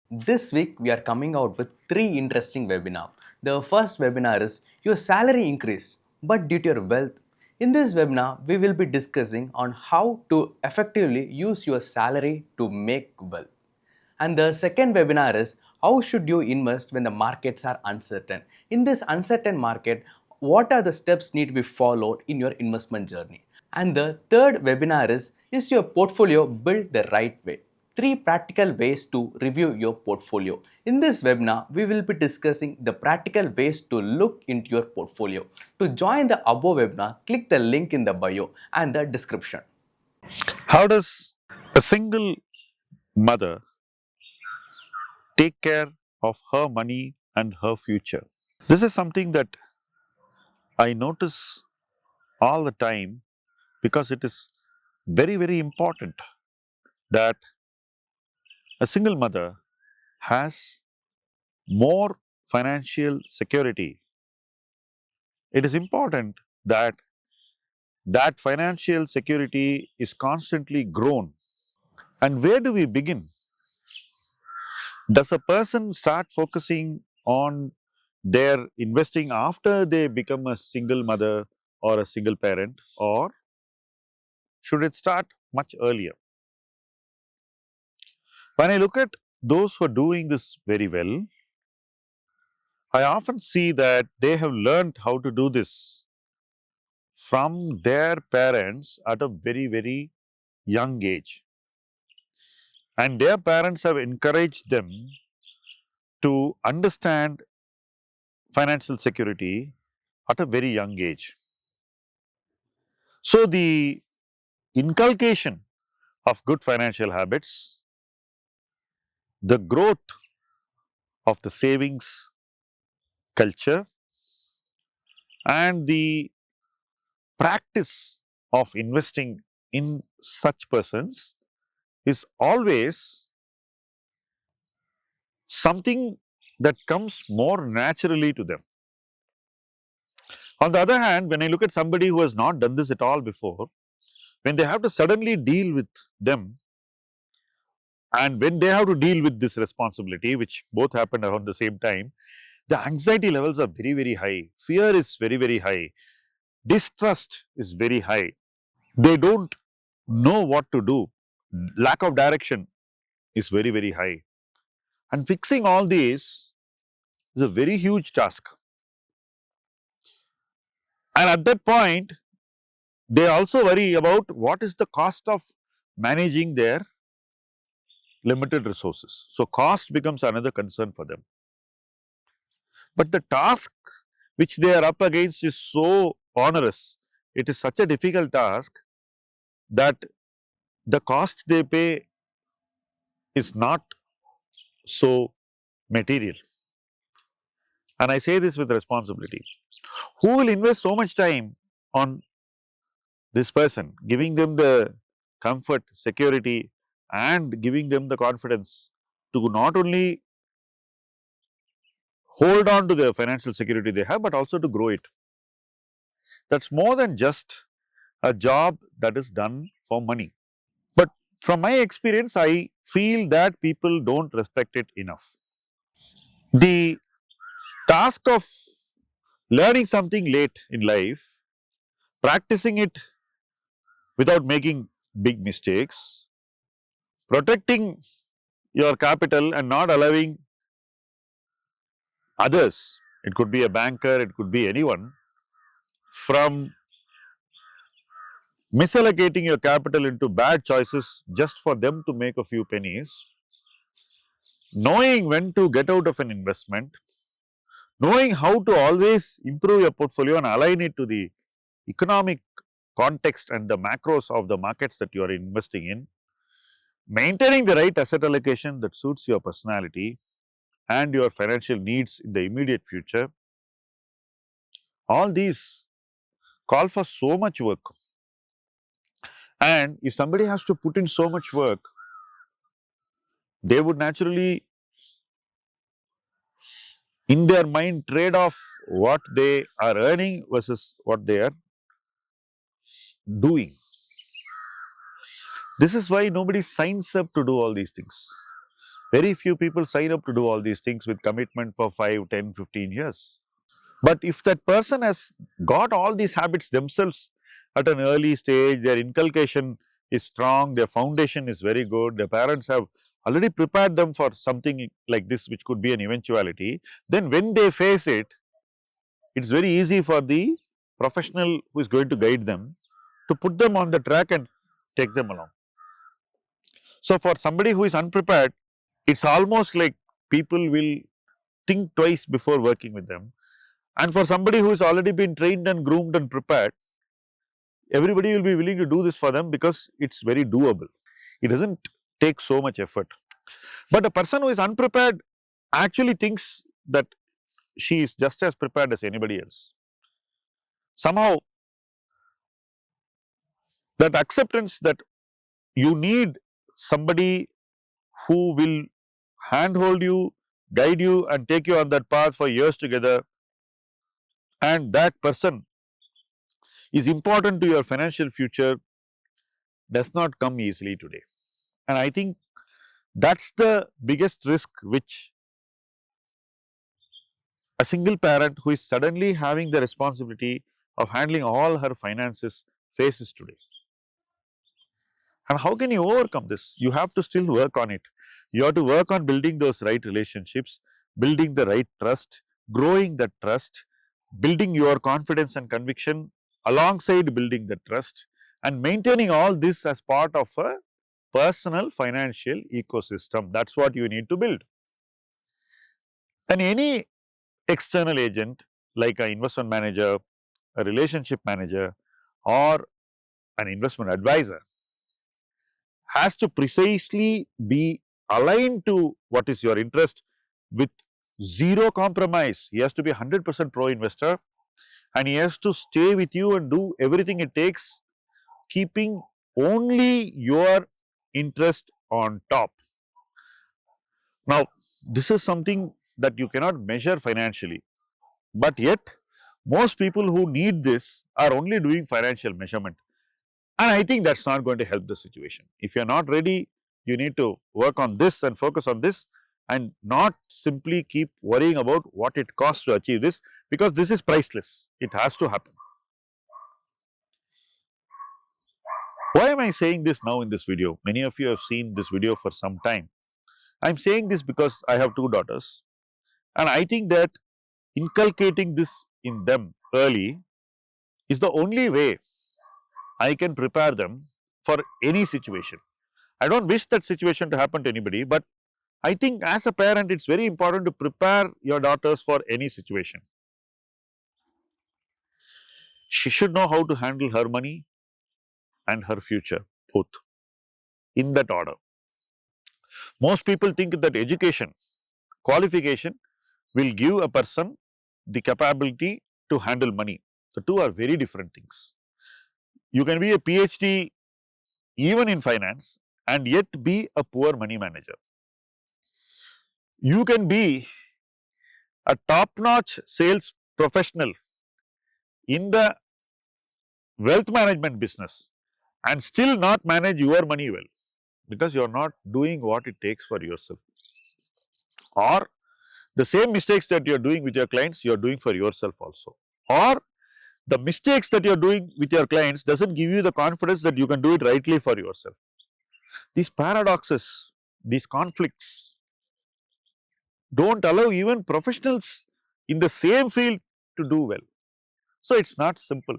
This week we are coming out with three interesting webinars. The first webinar is your salary increased but due to your wealth. In this webinar we will be discussing on how to effectively use your salary to make wealth. And the second webinar is how should you invest when the markets are uncertain. In this uncertain market, what are the steps need to be followed in your investment journey? And the third webinar is your portfolio built the right way? Three practical ways to review your portfolio. In this webinar, we will be discussing the practical ways to look into your portfolio. To join the above webinar, click the link in the bio and the description. How does a single mother take care of her money and her future? This is something that I notice all the time because it is very important that a single mother has more financial security. It is important that that financial security is constantly grown. And where do we begin? Does a person start focusing on their investing after they become a single mother or a single parent, or should it start much earlier? When I look at those who are doing this very well, I often see that they have learned how to do this from their parents at a very young age. And their parents have encouraged them to understand financial security at a very young age. So, the inculcation of good financial habits, the growth of the savings culture, and the practice of investing in such persons is always something that comes more naturally to them. On the other hand, when I look at somebody who has not done this at all before, when they have to suddenly deal with them, and when they have to deal with this responsibility, which both happen around the same time, the anxiety levels are very high, fear is very high, distrust is very high. They don't know what to do, lack of direction is very high. And fixing all these is a very huge task. And at that point, they also worry about what is the cost of managing their limited resources. So, cost becomes another concern for them. But the task which they are up against is so onerous, it is such a difficult task that the cost they pay is not so material. And I say this with responsibility. Who will invest so much time on this person, giving them the comfort, security, and giving them the confidence to not only hold on to the financial security they have, but also to grow it? That's more than just a job that is done for money. But from my experience, I feel that people don't respect it enough. The task of learning something late in life, practicing it without making big mistakes, protecting your capital and not allowing others, it could be a banker, it could be anyone, from misallocating your capital into bad choices just for them to make a few pennies, knowing when to get out of an investment, knowing how to always improve your portfolio and align it to the economic context and the macros of the markets that you are investing in, maintaining the right asset allocation that suits your personality and your financial needs in the immediate future, all these call for so much work. And if somebody has to put in so much work, they would naturally in their mind trade off what they are earning versus what they are doing. This is why nobody signs up to do all these things. Very few people sign up to do all these things with commitment for 5, 10, 15 years. But if that person has got all these habits themselves at an early stage, their inculcation is strong, their foundation is very good, their parents have already prepared them for something like this, which could be an eventuality, then when they face it, it's very easy for the professional who is going to guide them to put them on the track and take them along. So, for somebody who is unprepared, it's almost like people will think twice before working with them. And for somebody who has already been trained and groomed and prepared, everybody will be willing to do this for them because it's very doable. It doesn't take so much effort. But a person who is unprepared actually thinks that she is just as prepared as anybody else. Somehow, that acceptance that you need somebody who will handhold you, guide you, and take you on that path for years together, and that person is important to your financial future, does not come easily today. And I think that's the biggest risk which a single parent who is suddenly having the responsibility of handling all her finances faces today. And how can you overcome this? You have to still work on it. You have to work on building those right relationships, building the right trust, growing that trust, building your confidence and conviction alongside building the trust, and maintaining all this as part of a personal financial ecosystem. That's what you need to build. And any external agent like an investment manager, a relationship manager, or an investment advisor has to precisely be aligned to what is your interest with zero compromise. He has to be 100% pro investor, and he has to stay with you and do everything it takes, keeping only your interest on top. Now, this is something that you cannot measure financially, but yet most people who need this are only doing financial measurement. And I think that's not going to help the situation. If you're not ready, you need to work on this and focus on this, and not simply keep worrying about what it costs to achieve this, because this is priceless. It has to happen. Why am I saying this now in this video? Many of you have seen this video for some time. I'm saying this because I have two daughters, and I think that inculcating this in them early is the only way I can prepare them for any situation. I don't wish that situation to happen to anybody, but I think as a parent, it's very important to prepare your daughters for any situation. She should know how to handle her money and her future, both in that order. Most people think that education, qualification will give a person the capability to handle money. The two are very different things. You can be a PhD even in finance and yet be a poor money manager. You can be a top-notch sales professional in the wealth management business and still not manage your money well, because you are not doing what it takes for yourself. Or the same mistakes that you are doing with your clients, you are doing for yourself also. Or the mistakes that you are doing with your clients doesn't give you the confidence that you can do it rightly for yourself. These paradoxes, these conflicts don't allow even professionals in the same field to do well. So it's not simple.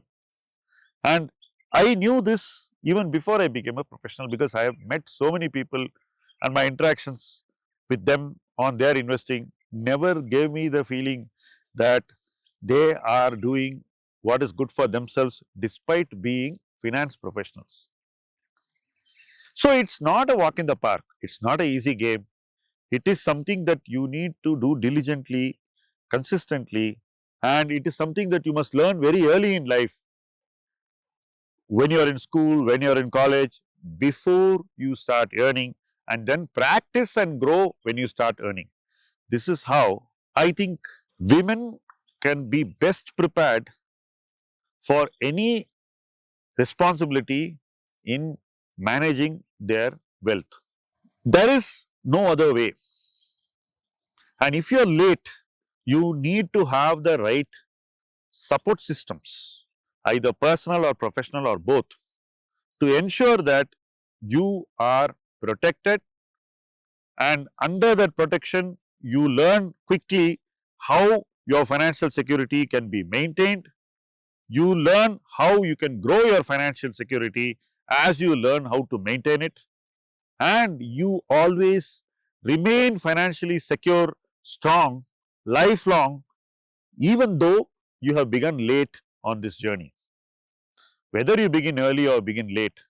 And I knew this even before I became a professional, because I have met so many people, and my interactions with them on their investing never gave me the feeling that they are doing what is good for themselves despite being finance professionals. So it's not a walk in the park, it's not an easy game. It is something that you need to do diligently, consistently, and it is something that you must learn very early in life, when you are in school, when you are in college, before you start earning, and then practice and grow when you start earning. This is how I think women can be best prepared for any responsibility in managing their wealth. There is no other way. And if you are late, you need to have the right support systems, either personal or professional or both, to ensure that you are protected, and under that protection you learn quickly how your financial security can be maintained. You learn how you can grow your financial security as you learn how to maintain it, and you always remain financially secure, strong, lifelong, even though you have begun late on this journey. Whether you begin early or begin late,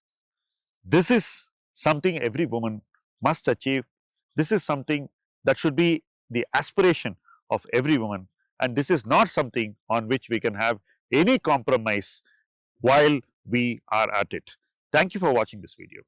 this is something every woman must achieve. This is something that should be the aspiration of every woman, and this is not something on which we can have any compromise while we are at it. Thank you for watching this video.